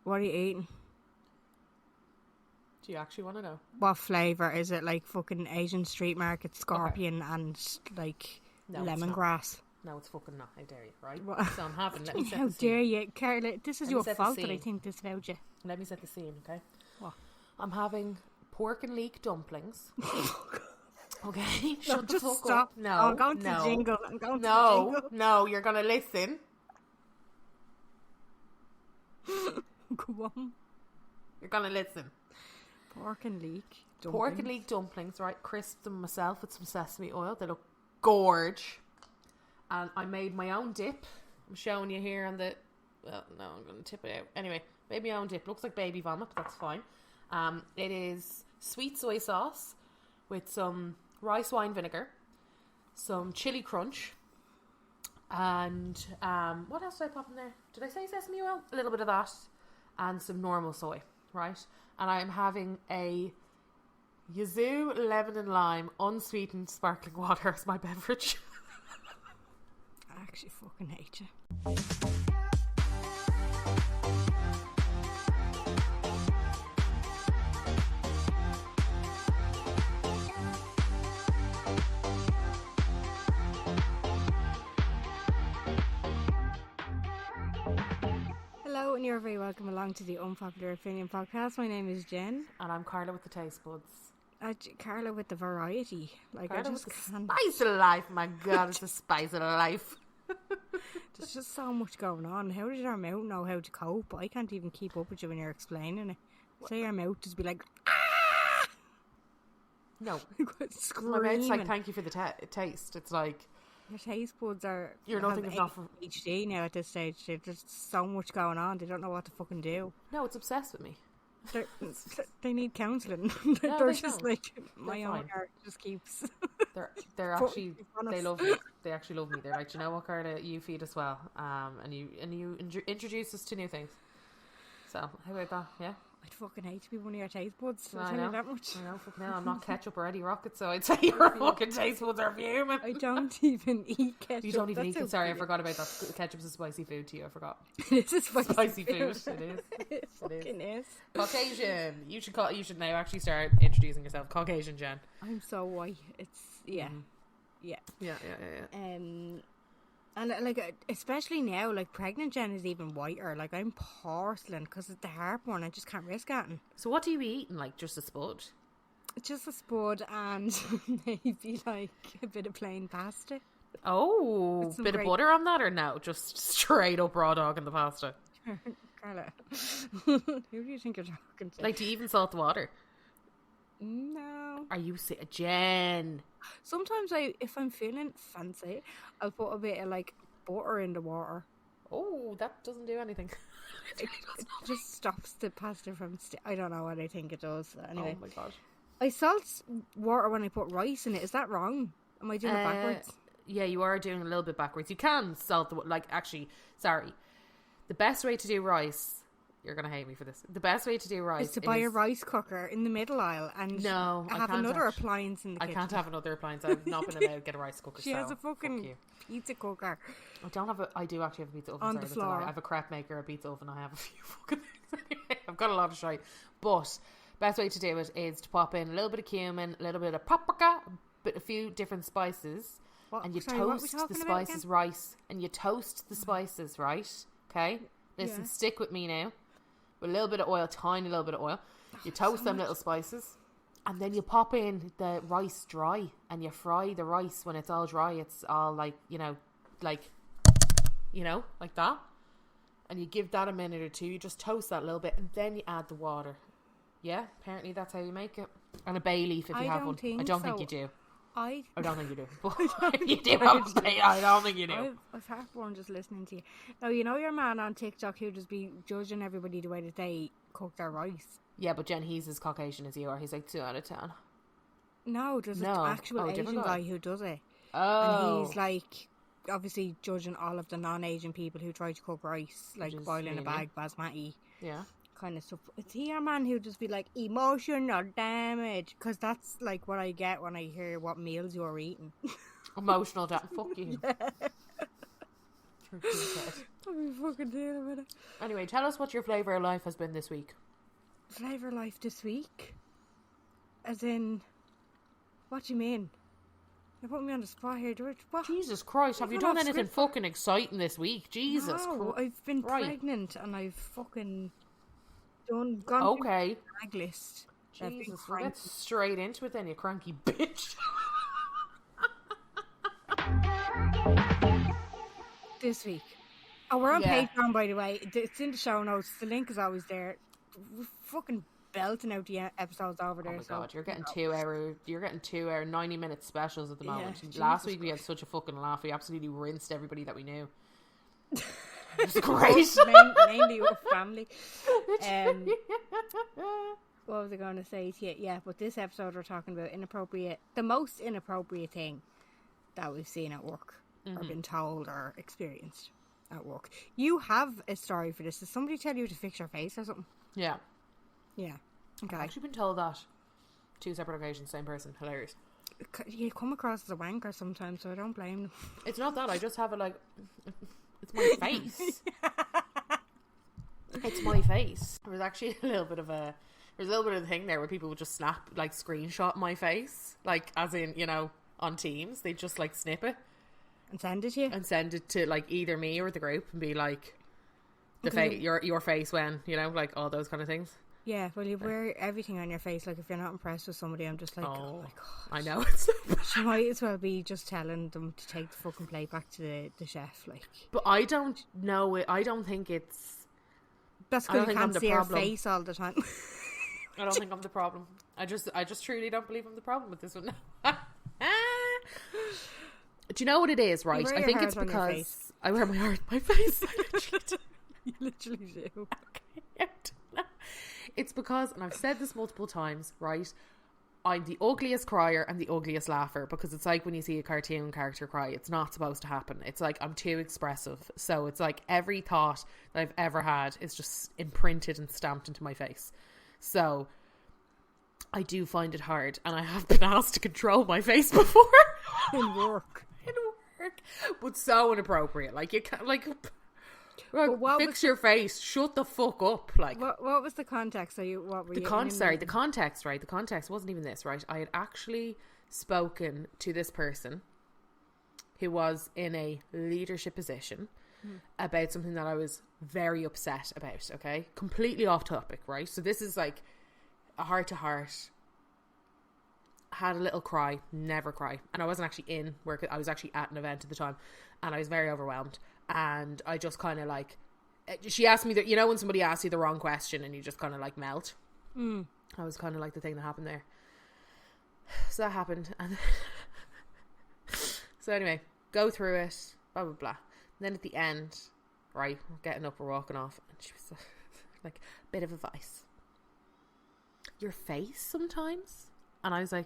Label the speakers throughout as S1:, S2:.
S1: What are you eating?
S2: Do you actually want to know?
S1: What flavour? Is it like fucking Asian street market scorpion and like lemongrass?
S2: No, it's fucking not. How dare you, right?
S1: What?
S2: So I'm having... Let me set
S1: How
S2: the scene.
S1: dare you, Carla? This is your fault that I think this about you.
S2: Let me set the scene, okay?
S1: What?
S2: I'm having pork and leek dumplings. Okay? Shut the
S1: just
S2: fuck
S1: stop.
S2: up. No,
S1: I'm going to jingle. I'm going to jingle.
S2: No, you're going to listen.
S1: Go on.
S2: You're going to listen.
S1: Pork and leek dumplings.
S2: Pork and leek dumplings, right? Crisped them myself with some sesame oil. They look gorge. And I made my own dip. I'm showing you here on the... Well, no, I'm going to tip it out. Anyway, made my own dip. Looks like baby vomit. That's fine. It is sweet soy sauce with some rice wine vinegar, some chili crunch, and what else did I pop in there? Did I say sesame oil? A little bit of that, and some normal soy, right? And I'm having a Yazoo lemon and lime unsweetened sparkling water as my beverage.
S1: I actually fucking hate you. Hello, and you're very welcome along to the Unpopular Opinion podcast. My name is Jen.
S2: And I'm Carla with the taste buds.
S1: Carla with the variety. Like,
S2: Carla
S1: I just
S2: with the
S1: can't.
S2: spice of life. My God, it's the spice of life.
S1: There's just so much going on. How did our mouth know how to cope? I can't even keep up with you when you're explaining it. Say our mouth just be like, ah!
S2: No.
S1: Screaming.
S2: My mouth's like, thank you for the taste. It's like...
S1: Your taste buds are...
S2: You're nothing if not for...
S1: ADHD now at this stage. There's so much going on. They don't know what to fucking do.
S2: No, it's obsessed with me.
S1: They need counselling.
S2: No,
S1: they're
S2: they
S1: just
S2: don't.
S1: like, my
S2: They're
S1: own
S2: fine.
S1: heart just keeps...
S2: They're actually... They love me. They actually love me. They're like, you know what, Carla? You feed us well. And you introduce us to new things. So, how about that? Yeah?
S1: I'd fucking hate to be one of your taste buds. I'll
S2: I
S1: tell
S2: know.
S1: you that much.
S2: I know, fucking hell. I'm not ketchup or Eddie Rocket, so I'd say your fucking taste buds are fuming.
S1: I don't even eat ketchup.
S2: You don't even
S1: That's
S2: eat
S1: so
S2: it. Sorry, I
S1: weird.
S2: forgot about that. Ketchup's a spicy food to you. I forgot.
S1: It is a spicy
S2: food. It is.
S1: It fucking is.
S2: Caucasian. You should now actually start introducing yourself. Caucasian Jen.
S1: I'm so white. It's yeah.
S2: Yeah.
S1: And like especially now, like pregnant Jen is even whiter. Like I'm porcelain because of the heartburn. I just can't risk it.
S2: So what do you be eating? Like just a spud?
S1: Just a spud and maybe like a bit of plain pasta.
S2: Oh, bit of butter on that or no? Just straight up raw dog in the pasta.
S1: Carla, who do you think you're talking to?
S2: Like, do you even salt the water?
S1: No.
S2: Are you Jen?
S1: Sometimes if I'm feeling fancy, I'll put a bit of like butter in the water.
S2: Oh, that doesn't do anything.
S1: It just stops the pasta from... I don't know what I think it does. Anyway.
S2: Oh my God.
S1: I salt water when I put rice in it. Is that wrong? Am I doing it backwards?
S2: Yeah, you are doing a little bit backwards. You can salt the... Like, actually, sorry. The best way to do rice... You're going to hate me for this. The best way to do rice
S1: is to buy a rice cooker in the middle aisle and have another appliance in the kitchen.
S2: I can't have another appliance. I've not been allowed to get a rice cooker.
S1: She has a fucking pizza cooker.
S2: I do actually have a pizza oven.
S1: On the floor.
S2: I have a crepe maker, a pizza oven. I have a few fucking things anyway. I've got a lot of shite. But best way to do it is to pop in a little bit of cumin, a little bit of paprika, a few different spices. And you toast the spices rice. And you toast the spices, right? Okay? Listen, stick with me now. With a little bit of oil, tiny little bit of oil. You toast them little spices. And then you pop in the rice dry. And you fry the rice when it's all dry. It's all like that. And you give that a minute or two. You just toast that a little bit. And then you add the water. Yeah, apparently that's how you make it. And a bay leaf if you have one. I don't think you do. I don't think you do. But if you do have a bay, I don't think you do.
S1: I've heartburn just listening to you. Now, you know your man on TikTok who just be judging everybody the way that they cook their rice?
S2: Yeah, but Jen, he's as Caucasian as you are. He's like 2 out of 10.
S1: No, there's an actual Asian guy who does it.
S2: Oh.
S1: And he's like, obviously judging all of the non-Asian people who try to cook rice, like boiling a bag, basmati.
S2: Yeah.
S1: Kind of stuff. It's he our man who just be like emotional damage, because that's like what I get when I hear what meals you're eating.
S2: Emotional damage. Fuck you.
S1: I'll be fucking dealing with it.
S2: Anyway, tell us what your flavour of life has been this week.
S1: Flavour life this week? As in, what do you mean? You're putting me on the spot here, George. What?
S2: Jesus Christ, have you done anything fucking exciting this week? Jesus
S1: No,
S2: Christ.
S1: I've been pregnant and I've fucking gone through the bag list.
S2: Jesus, we'll get straight into it then, you cranky bitch.
S1: This week. Oh, we're on Patreon, by the way. It's in the show notes. The link is always there. We're fucking belting out the episodes over there.
S2: Oh my god, you're getting 2 hour 90-minute specials at the moment.
S1: Yeah,
S2: Last week we had such a fucking laugh. We absolutely rinsed everybody that we knew. It was great.
S1: Mainly with family. What was I going to say to you? Yeah, but this episode we're talking about the most inappropriate thing that we've seen at work or been told or experienced at work. You have a story for this. Did somebody tell you to fix your face or something?
S2: Yeah.
S1: Yeah. Okay.
S2: I've actually been told that 2 separate occasions, same person. Hilarious.
S1: You come across as a wanker sometimes, so I don't blame them.
S2: It's not that. I just have it it's my face. It's my face. There was actually a little bit of a thing there where people would just screenshot my face, as in, on Teams. They'd just snip it
S1: and send it to you,
S2: and send it to either me or the group, and be like, your face when, all those kind of things.
S1: Yeah, well, you wear everything on your face. If you're not impressed with somebody, I'm just like, oh my god.
S2: I know. It's
S1: she might as well be just telling them to take the fucking plate back to the chef.
S2: But I don't know it. I don't think it's...
S1: That's because you can't see her face all the time.
S2: I don't think I'm the problem. I just truly don't believe I'm the problem with this one. Do you know what it is, right? I think it's because I wear my heart on my face.
S1: You literally do.
S2: It's because, and I've said this multiple times, right? I'm the ugliest crier and the ugliest laugher, because it's like when you see a cartoon character cry, it's not supposed to happen. It's I'm too expressive. So it's every thought that I've ever had is just imprinted and stamped into my face. So I do find it hard, and I have been asked to control my face before.
S1: In work.
S2: But so inappropriate. You can't, fix your face. Shut the fuck up.
S1: What was the context? The
S2: context, right? The context wasn't even this, right? I had actually spoken to this person who was in a leadership position about something that I was very upset about, okay? Completely off topic, right? So this is a heart to heart. Had a little cry, never cry. And I wasn't actually in work. I was actually at an event at the time, and I was very overwhelmed. And I just kind of she asked me that, when somebody asks you the wrong question and you just kind of melt. I was kind of the thing that happened there. So that happened. And so anyway, go through it, blah, blah, blah. And then at the end, right, we're getting up, we're walking off. And she was bit of advice. Your face sometimes. And I was like,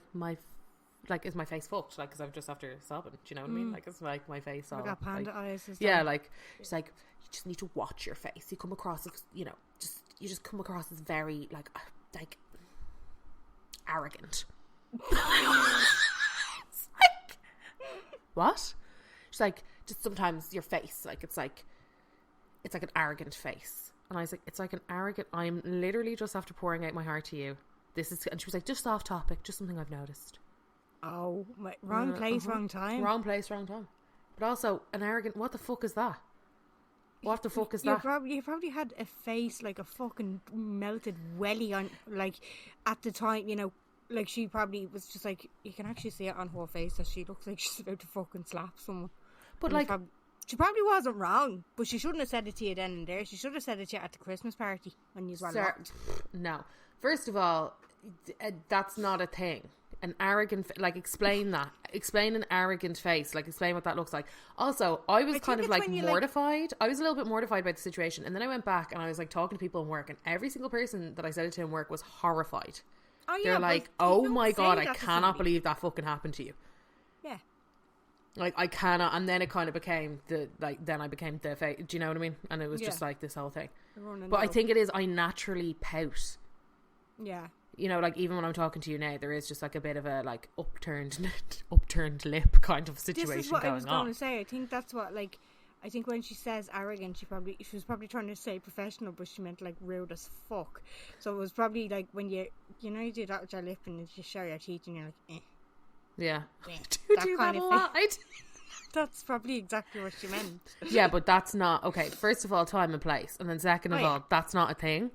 S2: is my face fucked? Because I'm just after sobbing. Do you know what I mean? It's my face all...
S1: I got panda eyes.
S2: Yeah, she's you just need to watch your face. You come across as, you just come across as very, arrogant. What? She's just sometimes your face, it's an arrogant face. And I was like, it's an arrogant... I'm literally just after pouring out my heart to you. And she was like, just off topic, just something I've noticed.
S1: Oh, wrong place, wrong time.
S2: Wrong place, wrong time. But also, an arrogant... What the fuck is that? What the fuck is that?
S1: You probably had a face like a fucking melted welly on... at the time, she probably was just you can actually see it on her face that she looks like she's about to fucking slap someone. But she probably wasn't wrong, but she shouldn't have said it to you then and there. She should have said it to you at the Christmas party when you were locked.
S2: No. First of all, that's not a thing. An arrogant... explain that. Explain an arrogant face. Explain what that looks like. Also, I was kind of mortified. I was a little bit mortified by the situation. And then I went back and I was talking to people in work, and every single person that I said it to in work was horrified.
S1: Oh, yeah,
S2: they're oh my god, I cannot believe that fucking happened to you.
S1: Yeah.
S2: I cannot. And then it kind of became then I became the face. Do you know what I mean? And it was just this whole thing. But I think it is, I naturally pout.
S1: Yeah.
S2: Even when I'm talking to you now, there is just a bit of a upturned lip kind of situation going on.
S1: This is what I was going to say. I think that's what I think when she says arrogant, she was probably trying to say professional, but she meant like rude as fuck. So it was probably like when you you do that with your lip and you show your teeth and you're like, eh.
S2: Yeah.
S1: Yeah,
S2: Do that
S1: kind
S2: a
S1: of
S2: lot.
S1: That's probably exactly what she meant.
S2: Yeah, but that's not okay. First of all, time and place, and then second of all, that's not a thing.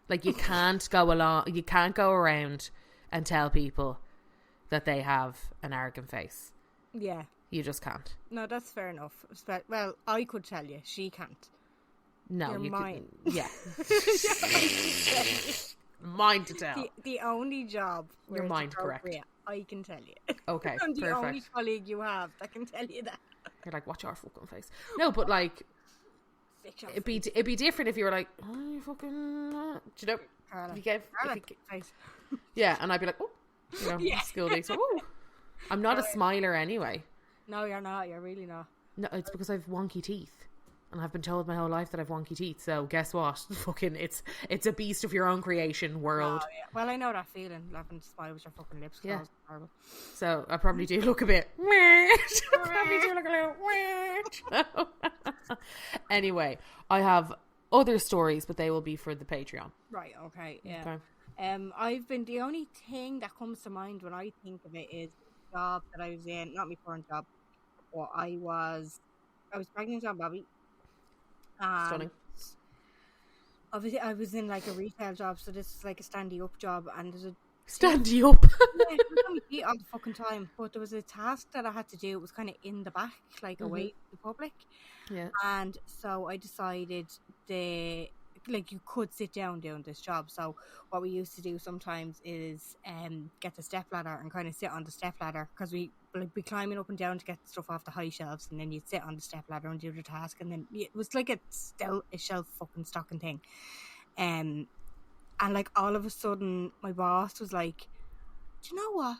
S2: Like you can't go around and tell people that they have an arrogant face.
S1: Yeah.
S2: You just can't.
S1: No, that's fair enough. Well, I could tell you, she can't.
S2: No,
S1: You're
S2: you
S1: mine.
S2: could. Yeah. Mine to tell.
S1: The only job where
S2: Your
S1: it's
S2: mind correct.
S1: appropriate, I can tell you.
S2: Okay,
S1: I'm the
S2: perfect.
S1: only colleague you have that can tell you that.
S2: You're like, watch our fucking face. No, but like, it'd be different if you were like, oh, you fucking, do you know?
S1: Carla.
S2: If you gave,
S1: Face.
S2: yeah, and I'd be like, oh, you know,
S1: Yeah.
S2: school days. So, oh, I'm not a smiler anyway.
S1: No, you're not. You're really not.
S2: No, it's because I've wonky teeth. And I've been told my whole life that I've wonky teeth. So guess what? Fucking, it's a beast of your own creation world.
S1: Oh, yeah. Well, I know that feeling, having to smile with your fucking lips closed.
S2: Yeah.
S1: Horrible.
S2: So I probably do look a bit weird. I probably do look a little weird. Anyway, I have other stories, but they will be for the Patreon.
S1: Right, okay, yeah.
S2: Okay.
S1: The only thing that comes to mind when I think of it is the job that I was in, not my current job, but I was pregnant on Bobby.
S2: Stunning.
S1: Obviously, I was in like a retail job, so this is like a standy up job, and there's a
S2: Stand you up.
S1: yeah, it was on my feet all the fucking time. But there was a task that I had to do. It was kind of in the back, like away from the public.
S2: Yeah.
S1: And so I decided you could sit down doing this job. So what we used to do sometimes is get the step ladder and kind of sit on the step ladder, because we be climbing up and down to get stuff off the high shelves, and then you'd sit on the step ladder and do the task, and then it was like a shelf fucking stocking thing. And like all of a sudden my boss was like, do you know what?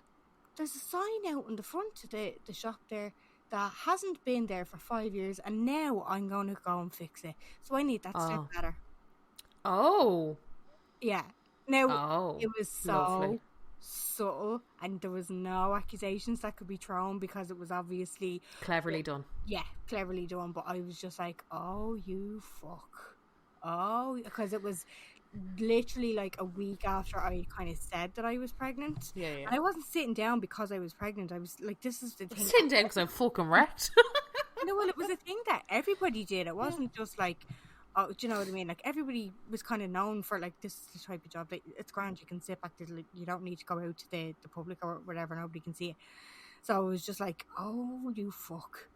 S1: There's a sign out in the front of the shop there that hasn't been there for 5 years, and now I'm going to go and fix it. So I need that step ladder.
S2: Oh.
S1: Yeah. Now, it was so
S2: lovely.
S1: subtle, and there was no accusations that could be thrown, because it was obviously
S2: Cleverly done.
S1: Yeah, cleverly done. But I was just like, oh, you fuck. Oh, because it was literally like a week after I kind of said that I was pregnant.
S2: Yeah.
S1: And I wasn't sitting down because I was pregnant. I was like, this is the thing.
S2: Sitting down because I'm fucking wrecked.
S1: No, well, it was a thing that everybody did. It wasn't just like, oh, do you know what I mean? Like, everybody was kind of known for, like, this is the type of job that it's grand. You can sit back there. Like, you don't need to go out to the public or whatever. Nobody can see it. So it was just like, oh, you fuck.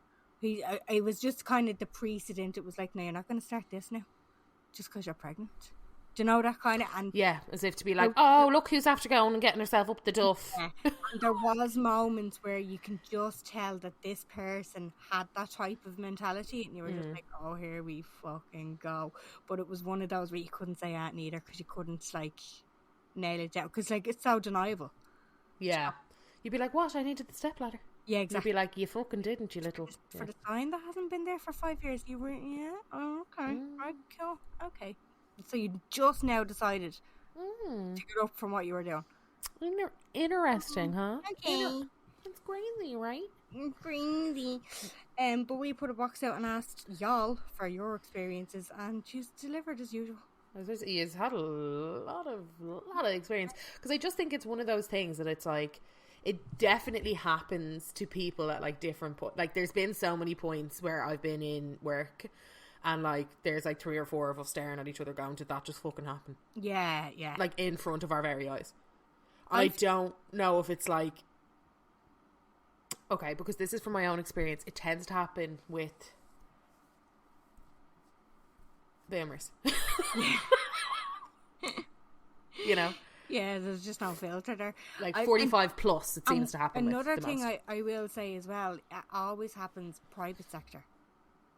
S1: It was just kind of the precedent. It was like, no, you're not going to start this now just because you're pregnant. Do you know that kind of? And
S2: yeah, as if to be like, oh, look who's after going and getting herself up the duff.
S1: Yeah. And there was moments where you can just tell that this person had that type of mentality, and you were just like, oh, here we fucking go. But it was one of those where you couldn't say that neither, because you couldn't like nail it down, because like it's so deniable.
S2: Yeah. You'd be like, what? I needed the stepladder.
S1: Yeah, exactly.
S2: You'd be like, you fucking didn't, you little...
S1: For the sign that hasn't been there for 5 years, you were, yeah, oh, okay, right, cool, okay. So you just now decided to get up from what you were doing.
S2: Interesting, huh?
S1: Okay.
S2: It's crazy, right?
S1: Crazy. But we put a box out and asked y'all for your experiences, and she's delivered as usual.
S2: He has had a lot of experience, because I just think it's one of those things that it's like, it definitely happens to people at like different points. Like, there's been so many points where I've been in work and like there's like 3 or 4 of us staring at each other going, did that just fucking happen?
S1: Yeah.
S2: Like in front of our very eyes. I don't know if it's like, okay, because this is from my own experience, it tends to happen with boomers. You know?
S1: Yeah, there's just no filter there.
S2: Like 45 plus, it seems to happen.
S1: Another
S2: with the
S1: thing
S2: most.
S1: I will say as well, it always happens private sector,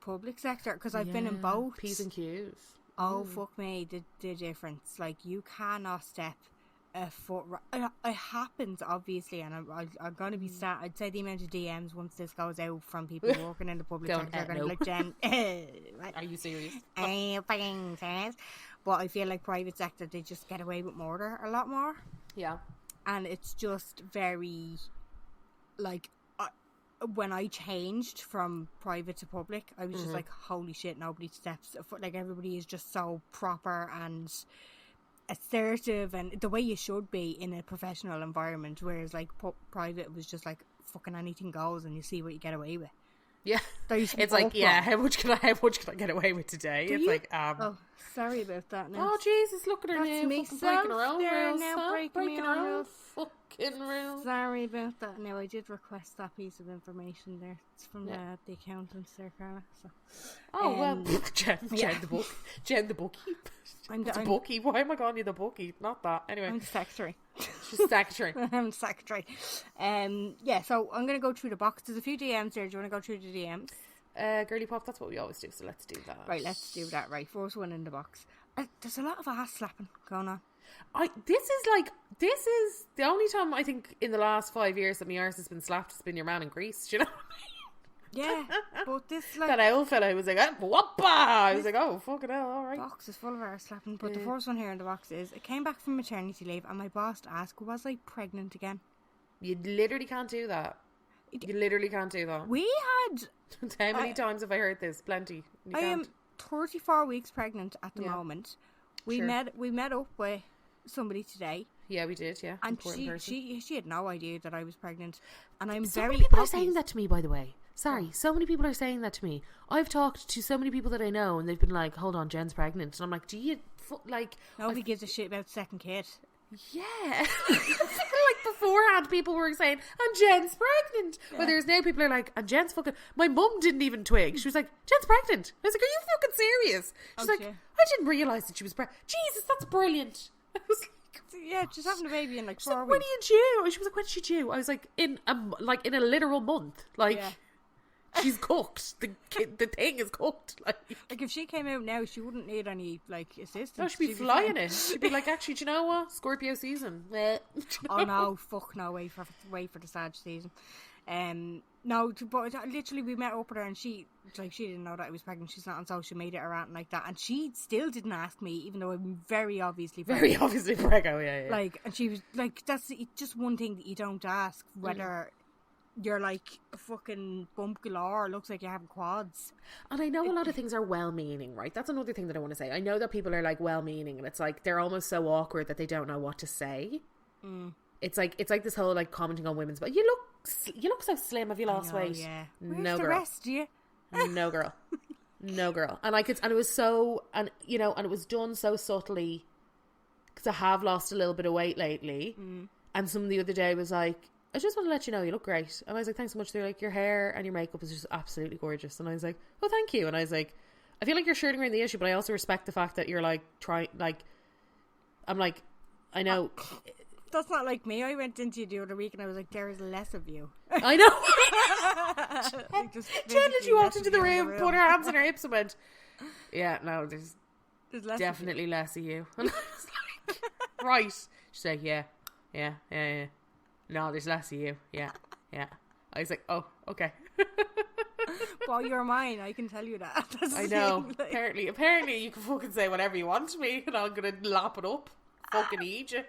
S1: public sector, because I've been in both.
S2: P's and Q's.
S1: Oh, fuck me, the difference. Like, you cannot step a foot. It happens, obviously, and I'm going to be I'd say the amount of DMs once this goes out from people working in the public sector are going to be like, Jen,
S2: are you serious?
S1: But I feel like private sector, they just get away with murder a lot more.
S2: Yeah.
S1: And it's just very, like, when I changed from private to public, I was just like, holy shit, nobody steps, like everybody is just so proper and assertive and the way you should be in a professional environment, whereas like private was just like fucking anything goes and you see what you get away with.
S2: Yeah, it's like, yeah, how much can I get away with today? It's like,
S1: oh, sorry about that now.
S2: Oh Jesus, look at her now,
S1: me
S2: fucking breaking her own rules,
S1: now, breaking
S2: her own fucking rules.
S1: Sorry about that. Now I did request that piece of information there. It's from the accountants there, Carla. So,
S2: well, Jen the bookie. I'm the bookie. Why am I calling you the bookie? Not that. Anyway,
S1: I'm the secretary.
S2: She's secretary.
S1: I'm secretary. Yeah. So I'm gonna go through the box. There's a few DMs there. Do you want to go through the DMs?
S2: Girly pop. That's what we always do. So let's do that.
S1: Right. Let's do that. Right. First one in the box. There's a lot of ass slapping going on.
S2: This is the only time I think in the last 5 years that my arse has been slapped has been your man in Greece. Do you know what I mean?
S1: Yeah, but this like
S2: that old fella who was like, whoppa! I was like, oh fucking hell, all right.
S1: Box is full of arse slapping. But the first one here in the box is: I came back from maternity leave and my boss asked, was I pregnant again?
S2: You literally can't do that. You literally can't do that.
S1: We had
S2: how many times have I heard this? Plenty.
S1: I am 34 weeks pregnant at the moment. We met up with somebody today.
S2: Yeah, we did. Yeah,
S1: and she had no idea that I was pregnant, and I'm
S2: so
S1: very.
S2: Many people are saying that to me, by the way. Sorry, so many people are saying that to me. I've talked to so many people that I know, and they've been like, "Hold on, Jen's pregnant," and I'm like, "Do you like?"
S1: Nobody gives a shit about the second kid.
S2: Yeah, like beforehand, people were saying, "And Jen's pregnant." Yeah. But there's now people are like, "And Jen's fucking." My mum didn't even twig. She was like, "Jen's pregnant." I was like, "Are you fucking serious?" She's like, "I didn't realise that she was pregnant." Jesus, that's brilliant. I was like,
S1: "Yeah, she's having a baby in like 4 weeks."
S2: When are you due? And she was like, "When's she due?" I was like, "In a literal month." Like. Yeah. She's cooked. The thing is cooked.
S1: Like if she came out now, she wouldn't need any like assistance.
S2: No, she'd be flying it. She'd be like, actually, do you know what? Scorpio season.
S1: Oh no, fuck no! Wait for the Sag season. No, but literally we met up with her and she didn't know that I was pregnant. She's not on social media or anything like that, and she still didn't ask me, even though I'm very obviously pregnant.
S2: Yeah.
S1: Like, and she was like, that's just one thing that you don't ask, whether. You're like a fucking bump galore, looks like you're having quads.
S2: And I know a lot of things are well-meaning, right? That's another thing that I want to say. I know that people are like well-meaning and it's like they're almost so awkward that they don't know what to say. It's like this whole like commenting on women's, but you look so slim, have you lost weight?
S1: Yeah.
S2: No,
S1: the
S2: girl.
S1: Rest, do you?
S2: No girl. No girl. And it was so, and you know, and it was done so subtly because I have lost a little bit of weight lately. And someone the other day was like, I just want to let you know you look great. And I was like, thanks so much. They're like, your hair and your makeup is just absolutely gorgeous. And I was like, oh, thank you. And I was like, I feel like you're shirting around the issue, but I also respect the fact that you're like, I'm like, I know.
S1: That's not like me. I went into you the other week and I was like, there is less of you.
S2: I know. Jen literally walked into the room, put her hands on her hips and went, yeah, no, there's less definitely less of you. And I was like, right. She's like, yeah. No, there's less of you. Yeah. I was like, oh, okay.
S1: Well, you're mine. I can tell you that. That's
S2: I know. Like... Apparently, you can fucking say whatever you want to me, and I'm gonna lap it up. Fucking eat you.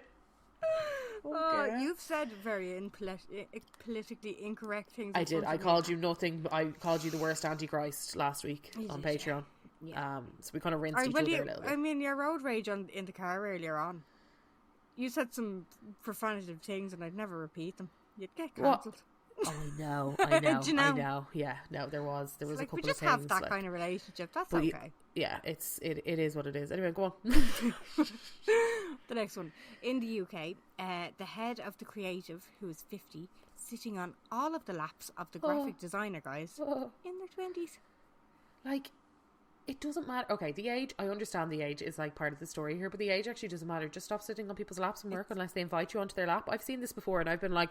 S1: Oh, you've said very politically incorrect things.
S2: I did. I called you nothing. I called you the worst Antichrist last week on Patreon. Yeah. So we kind of rinsed each other a little bit.
S1: I mean, your road rage in the car earlier on. You said some profanative things and I'd never repeat them. You'd get cancelled.
S2: Oh, I know.
S1: Do you know?
S2: I know. Yeah, no, there was a couple of things.
S1: We just have that kind of relationship. That's okay.
S2: It is what it is. Anyway, go on.
S1: The next one. In the UK, the head of the creative, who is 50, sitting on all of the laps of the graphic designer guys in their 20s.
S2: Like... It doesn't matter. Okay, the age, I understand the age is like part of the story here, but the age actually doesn't matter. Just stop sitting on people's laps and work unless they invite you onto their lap. I've seen this before and I've been like...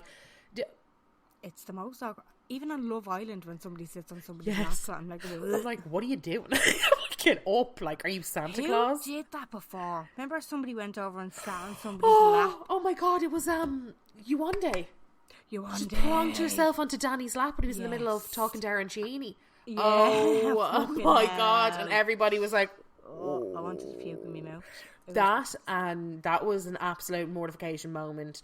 S1: It's the most awkward. Even on Love Island when somebody sits on somebody's lap, I'm like,
S2: what are you doing? Get up. Like, are you Santa Claus?
S1: Who did that before? Remember somebody went over and sat on somebody's lap?
S2: Oh my God, it was Yuande. She plonked herself onto Danny's lap when he was in the middle of talking to Arancini. Yeah, oh my God. And everybody was like,
S1: I wanted to puke in my mouth.
S2: That was an absolute mortification moment.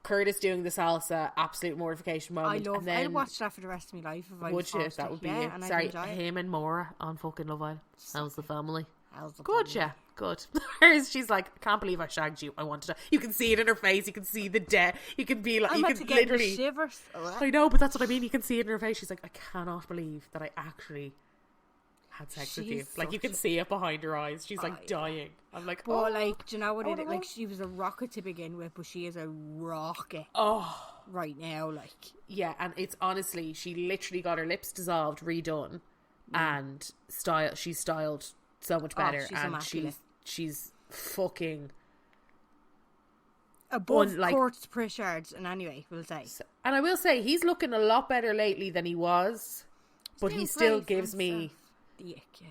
S2: Curtis doing the salsa, absolute mortification moment.
S1: I love.
S2: And then,
S1: I'd watch that for the rest of my life if I
S2: would
S1: was
S2: you?
S1: forced
S2: That
S1: to.
S2: would be
S1: yeah,
S2: you.
S1: and I'd
S2: Sorry,
S1: enjoy it.
S2: him and Maura on fucking Love Island. How's the family?
S1: How's the
S2: Good,
S1: family?
S2: yeah, good. Whereas she's like, I can't believe I shagged you. I wanted to. You can see it in her face. You can see the death. You can be like,
S1: I'm
S2: you
S1: about
S2: can
S1: to get
S2: literally.
S1: the shivers.
S2: I know, but that's what I mean. You can see it in her face. She's like, I cannot believe that I actually had sex with you.
S1: She's
S2: Like, you can see it behind her eyes. She's like dying. I'm like,
S1: But
S2: oh,
S1: like, do you know what it is?
S2: no.
S1: Like, she was a rocket to begin with, but she is a rocket
S2: oh.
S1: right now. Like,
S2: Yeah, and it's honestly, she literally got her lips dissolved, redone, and she's styled so much better,
S1: she's
S2: and
S1: immaculate.
S2: she's fucking.
S1: above Kurt Pritchard, and anyway, we'll say.
S2: And I will say, he's looking a lot better lately than he was, but he still gives me
S1: the ick.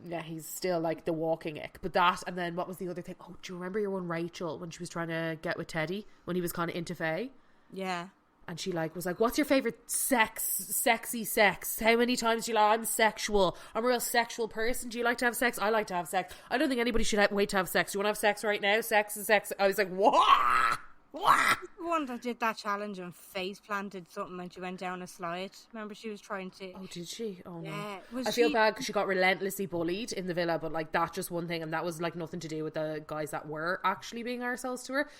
S2: Yeah, he's still like the walking ick. But that, and then what was the other thing? Oh, do you remember your one Rachel when she was trying to get with Teddy when he was kind of into Faye?
S1: Yeah.
S2: And she like was like, what's your favourite sexy sex? How many times do you like, I'm sexual. I'm a real sexual person. Do you like to have sex? I like to have sex. I don't think anybody should wait to have sex. Do you want to have sex right now? Sex is sex. I was like, what? What?
S1: The one that did that challenge and face planted something and she went down a slide. Remember, she was trying to.
S2: Oh, did she? Oh no.
S1: Yeah.
S2: I feel bad because she got relentlessly bullied in the villa, but like that's just one thing, and that was like nothing to do with the guys that were actually being ourselves to her.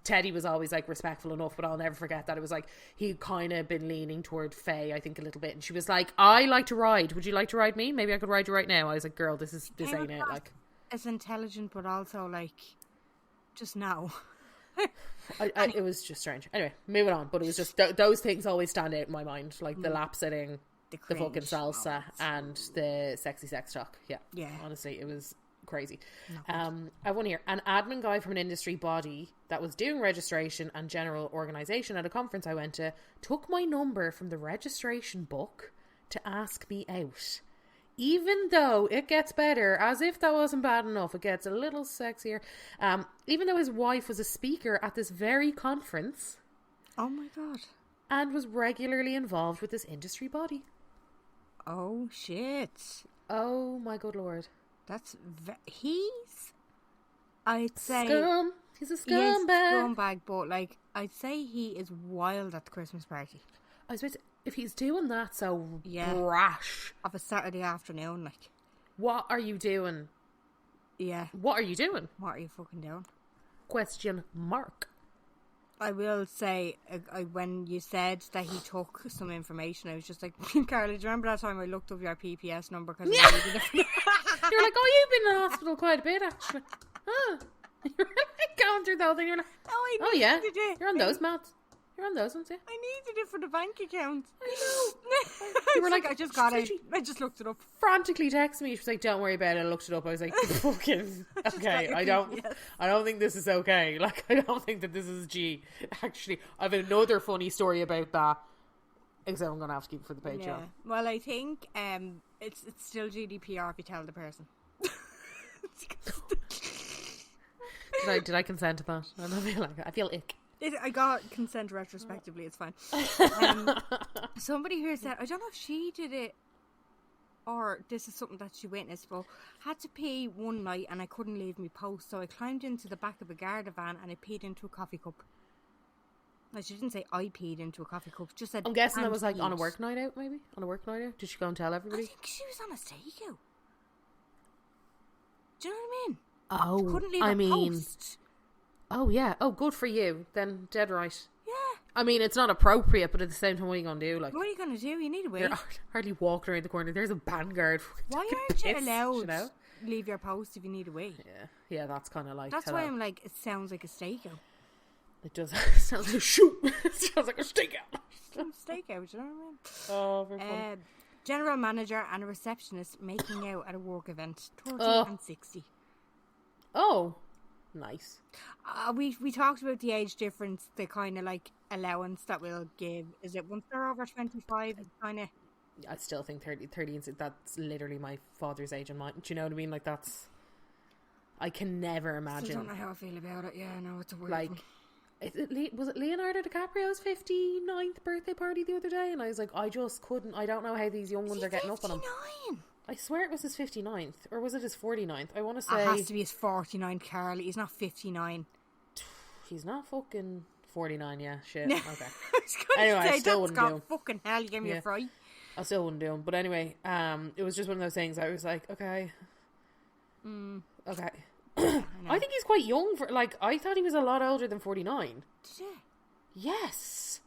S2: Teddy was always like respectful enough, but I'll never forget that it was like he kind of been leaning toward Faye, I think, a little bit, and she was like, "I like to ride. Would you like to ride me? Maybe I could ride you right now." I was like, "Girl, this ain't it." Like,
S1: it's intelligent, but also like, just now.
S2: It was just strange. Anyway, moving on. But it was just those things always stand out in my mind, like the lap sitting, the fucking salsa, and the sexy sex talk. Yeah. Honestly, it was crazy. I have one here. An admin guy from an industry body that was doing registration and general organisation at a conference I went to took my number from the registration book to ask me out. Even though it gets better, as if that wasn't bad enough, it gets a little sexier. Even though his wife was a speaker at this very conference.
S1: Oh my God.
S2: And was regularly involved with this industry body.
S1: Oh shit.
S2: Oh my good lord.
S1: That's I'd say
S2: scum. He's a scumbag.
S1: He is scumbag, but like I'd say he is wild at the Christmas party.
S2: I was if he's doing that so brash
S1: of a Saturday afternoon, like,
S2: what are you doing?
S1: Yeah.
S2: What are you doing?
S1: What are you fucking doing?
S2: Question mark.
S1: I will say, when you said that he took some information, I was just like, Carly, do you remember that time I looked up your PPS number? Cause
S2: yeah. You're like, oh, you've been in the hospital quite a bit, actually. Huh. You're like going through the whole thing. You're like, oh yeah, you're on those mats. You're on those ones, yeah.
S1: I needed it for the bank account.
S2: I know. You were like,
S1: I just got it. I just looked it up.
S2: Frantically texted me. She was like, "Don't worry about it." I looked it up. I was like, "Fucking okay." I don't think this is okay. Like, I don't think that this is G. Actually, I have another funny story about that. Except I'm gonna have to keep it for the Patreon.
S1: Yeah. Well, I think it's still GDPR if you tell the person.
S2: Did I consent to that? I don't feel like it. I feel ick.
S1: I got consent retrospectively, it's fine. Somebody here said, I don't know if she did it or this is something that she witnessed, but had to pee one night and I couldn't leave my post, so I climbed into the back of a Garda van and I peed into a coffee cup. Like, she didn't say I peed into a coffee cup, just said,
S2: I'm guessing that was like on a work night out, maybe? On a work night out? Did she go and tell everybody?
S1: I think she was on a stakeout. Do you know what I mean?
S2: Oh,
S1: she couldn't leave a post.
S2: Oh, yeah. Oh, good for you. Then dead right.
S1: Yeah.
S2: I mean, it's not appropriate, but at the same time, what are you going to do? Like,
S1: what are you going to do? You need to wait.
S2: You're hardly walking around the corner. There's a vanguard.
S1: Why aren't you allowed to leave your post if you need to wait?
S2: Yeah, that's kind of like...
S1: That's why I'm like, it sounds like a stakeout.
S2: It does. It sounds like a shoot. It sounds like a stakeout.
S1: Stakeout, you know what I mean?
S2: Oh, very funny.
S1: General manager and a receptionist making out at a work event. 30 and 60.
S2: Oh, nice.
S1: We talked about the age difference, the kind of like allowance that we'll give. Is it once they're over 25? It's kind of...
S2: I still think 30 that's literally my father's age and mine. Do you know what I mean? Like, that's... I can never imagine.
S1: I don't know how I feel about it. Yeah, no, it's a weird
S2: like, was it Leonardo DiCaprio's 59th birthday party the other day? And I was like, I just couldn't. I don't know how these young ones are getting 59? Up on him. I swear it was his 59th. Or was it his 49th? I want to say...
S1: It has to be his 49th, Carly. He's not 59.
S2: He's not fucking 49, yeah, shit. Okay.
S1: I was going
S2: Anyway,
S1: to
S2: I
S1: say,
S2: still
S1: that's
S2: wouldn't do
S1: got
S2: 'em.
S1: fucking hell, you gave me
S2: Yeah.
S1: a fright.
S2: I still wouldn't do them. But anyway, it was just one of those things. I was like, okay. Okay. I think he's quite young for, like, I thought he was a lot older than 49.
S1: Did you?
S2: Yes.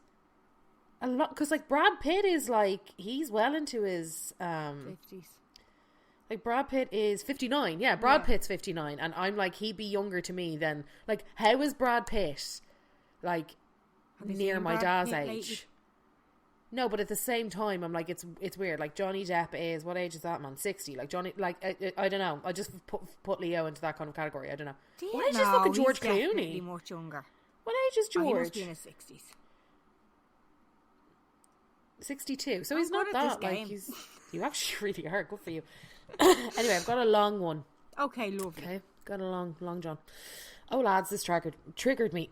S2: A lot, because, like, Brad Pitt is, like, he's well into his,
S1: 50s.
S2: like, Brad Pitt is 59. Yeah, Brad Pitt's 59. And I'm like, he'd be younger to me than, like, how is Brad Pitt, like,
S1: you
S2: near
S1: seen
S2: my
S1: Brad
S2: dad's
S1: Pitt
S2: age?
S1: lately?
S2: No, but at the same time, I'm like, it's weird. Like, Johnny Depp is, what age is that man? 60. Like, Johnny, like, I don't know. I just put Leo into that kind of category. I don't know. What age is fucking George
S1: he's definitely
S2: Clooney?
S1: much younger.
S2: What age is
S1: Oh, he must
S2: George?
S1: be in his 60s.
S2: 62. So
S1: I'm
S2: he's not
S1: good at this
S2: that, like,
S1: game.
S2: you actually really are. Good for you. Anyway, I've got a long one.
S1: Okay, lovely.
S2: Okay, got a long John. Oh, lads, this triggered me.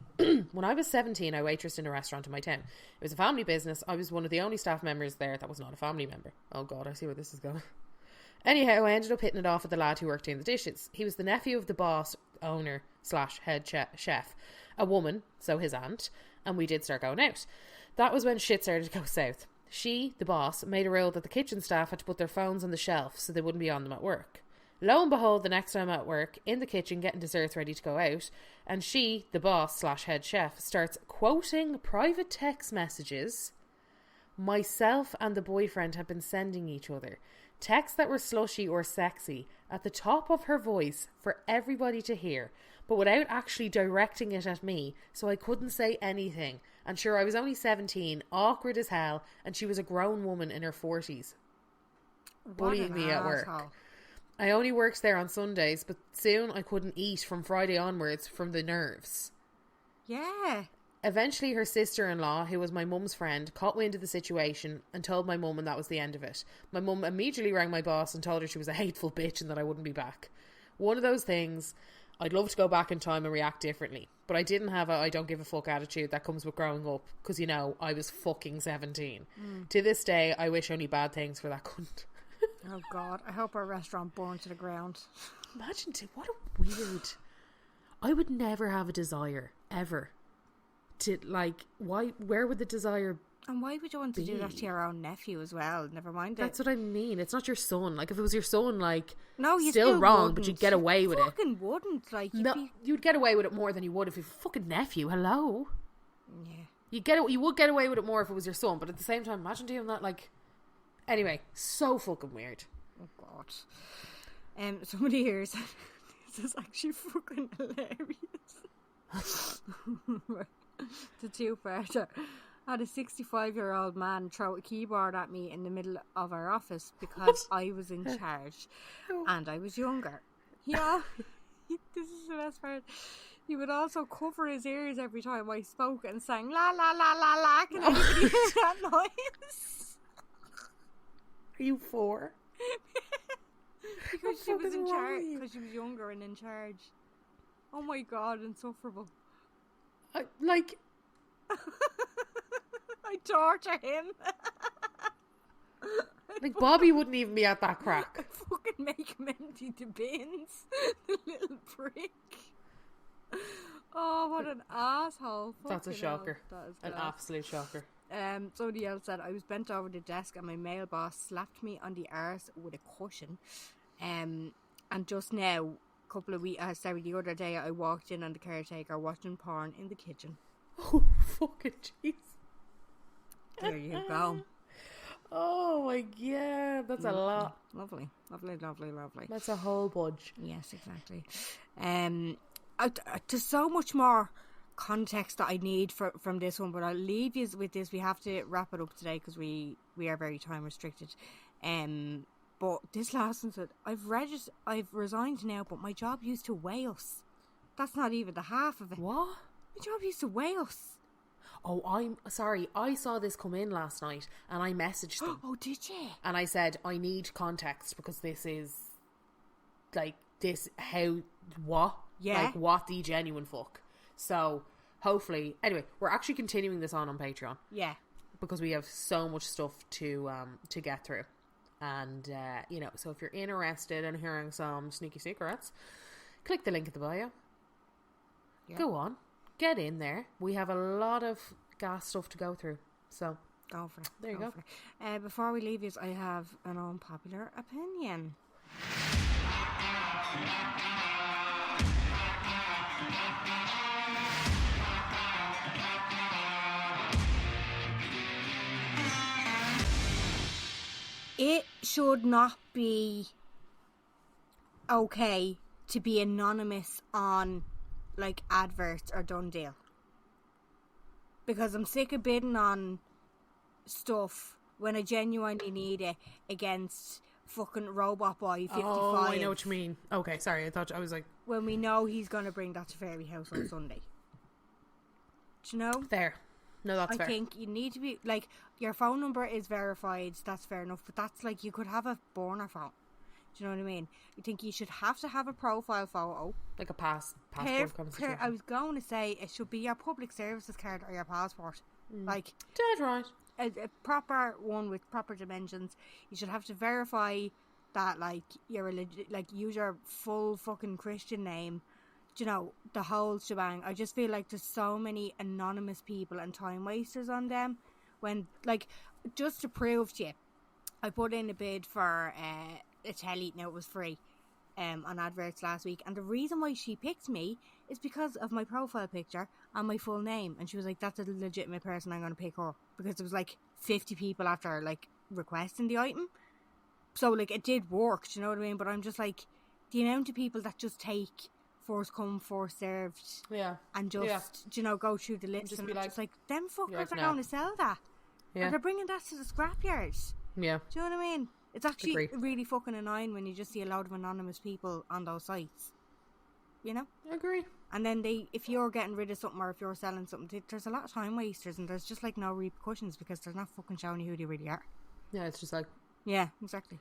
S2: When I was 17, I waitressed in a restaurant in my town. It was a family business. I was one of the only staff members there that was not a family member. Oh, God, I see where this is going. Anyhow, I ended up hitting it off with the lad who worked doing the dishes. He was the nephew of the boss, owner / head chef. A woman, so his aunt, and we did start going out. That was when shit started to go south. She, the boss, made a rule that the kitchen staff had to put their phones on the shelf so they wouldn't be on them at work. Lo and behold, the next time I'm at work, in the kitchen getting desserts ready to go out, and she, the boss / head chef, starts quoting private text messages myself and the boyfriend had been sending each other. Texts that were slushy or sexy at the top of her voice for everybody to hear, but without actually directing it at me, so I couldn't say anything. And sure, I was only 17, awkward as hell, and she was a grown woman in her 40s, bullying me at work. I only worked there on Sundays, but soon I couldn't eat from Friday onwards from the nerves.
S1: Yeah.
S2: Eventually her sister-in-law, who was my mum's friend, caught wind of the situation and told my mum, and that was the end of it. My mum immediately rang my boss and told her she was a hateful bitch and that I wouldn't be back. One of those things, I'd love to go back in time and react differently, but I didn't have a I don't give a fuck attitude that comes with growing up, because, you know, I was fucking 17. To this day, I wish only bad things for that cunt.
S1: Oh, God. I hope our restaurant burned to the ground.
S2: Imagine, what a weird... I would never have a desire, ever, to, like, where would the desire
S1: And why would you want to do that to your own nephew as well? Never mind it.
S2: That's what I mean. It's not your son. Like, if it was your son, like,
S1: no, you
S2: still wrong,
S1: wouldn't.
S2: but you'd get away with
S1: you
S2: it.
S1: fucking wouldn't. Like,
S2: You'd get away with it more than you would if you fucking nephew. Hello.
S1: Yeah.
S2: You would get away with it more if it was your son, but at the same time, imagine doing that. Like, anyway, so fucking weird.
S1: Oh, God. Somebody here said this is actually fucking hilarious. The two-parter. Had a 65-year-old man throw a keyboard at me in the middle of our office because I was in charge and I was younger. Yeah, this is the best part. He would also cover his ears every time I spoke and sang la la la la la. Can anybody hear that noise?
S2: Are you 4?
S1: Because she was in charge. Because she was younger and in charge. Oh my God, insufferable.
S2: I
S1: torture him.
S2: Like, Bobby wouldn't even be at that crack.
S1: I fucking make him empty the bins. The little prick. Oh, what an asshole.
S2: That's a shocker.
S1: That is
S2: an absolute shocker.
S1: Somebody else said, I was bent over the desk and my male boss slapped me on the arse with a cushion. And just now, the other day, I walked in on the caretaker watching porn in the kitchen.
S2: Oh, fucking jeez.
S1: There you go.
S2: Oh my God, that's a lot.
S1: Lovely.
S2: That's a whole bunch.
S1: Yes, exactly. There's so much more context that I need from this one, but I'll leave you with this. We have to wrap it up today because we are very time restricted. But this last one said, I've resigned now, but my job used to weigh us. That's not even the half of it.
S2: What?
S1: My job used to weigh us.
S2: Oh, I'm sorry. I saw this come in last night and I messaged them.
S1: Oh, did you?
S2: And I said, I need context because this is, like, what?
S1: Yeah.
S2: Like, what the genuine fuck. So, hopefully, anyway, we're actually continuing this on Patreon.
S1: Yeah.
S2: Because we have so much stuff to get through. And, so if you're interested in hearing some sneaky secrets, click the link in the bio. Yeah. Go on. get in there. We have a lot of gas stuff to go through. So
S1: Go for it.
S2: There you go.
S1: For it. Before we leave you, I have an unpopular opinion. It should not be okay to be anonymous on like adverts or done deal. Because I'm sick of bidding on stuff when I genuinely need it against fucking Robot Boy 55.
S2: Oh, I know what you mean. Okay, sorry. I was like...
S1: When we know he's going to bring that to Fairy House on Sunday. Do you know?
S2: Fair. No, that's fair.
S1: I think you need to be, like, your phone number is verified, that's fair enough, but that's like, you could have a burner phone. Do you know what I mean? I think you should have to have a profile photo.
S2: Like a passport kind of situation.
S1: I was going to say, it should be your public services card or your passport. Like,
S2: dead right.
S1: A proper one with proper dimensions. You should have to verify that, like, you're a legit, like, use your full fucking Christian name. You know, the whole shebang. I just feel like there's so many anonymous people and time wasters on them. When, like, just to prove to you, I put in a bid for a telly. Now, it was free on adverts last week, and the reason why she picked me is because of my profile picture and my full name. And she was like, that's a legitimate person, I'm going to pick her, because there was like 50 people after like requesting the item. So like, it did work, do you know what I mean? But I'm just like, the amount of people that just take first come, first served, and just you know, go through the list, and like, just like, them fuckers are going to sell that, and they're bringing that to the scrapyards. Do you know what I mean? It's actually really fucking annoying when you just see a load of anonymous people on those sites, you know.
S2: I agree.
S1: And then if you're getting rid of something or if you're selling something, there's a lot of time wasters, and there's just like no repercussions because they're not fucking showing you who they really are.
S2: Yeah, it's just like,
S1: yeah, exactly.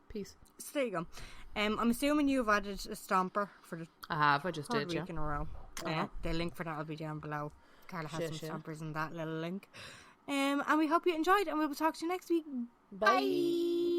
S2: Peace.
S1: So there you go. I'm assuming you've added a stomper for the
S2: I just did,
S1: week in a row. The link for that will be down below. Carla has some stompers in that little link. And we hope you enjoyed, and we will talk to you next week.
S2: Bye.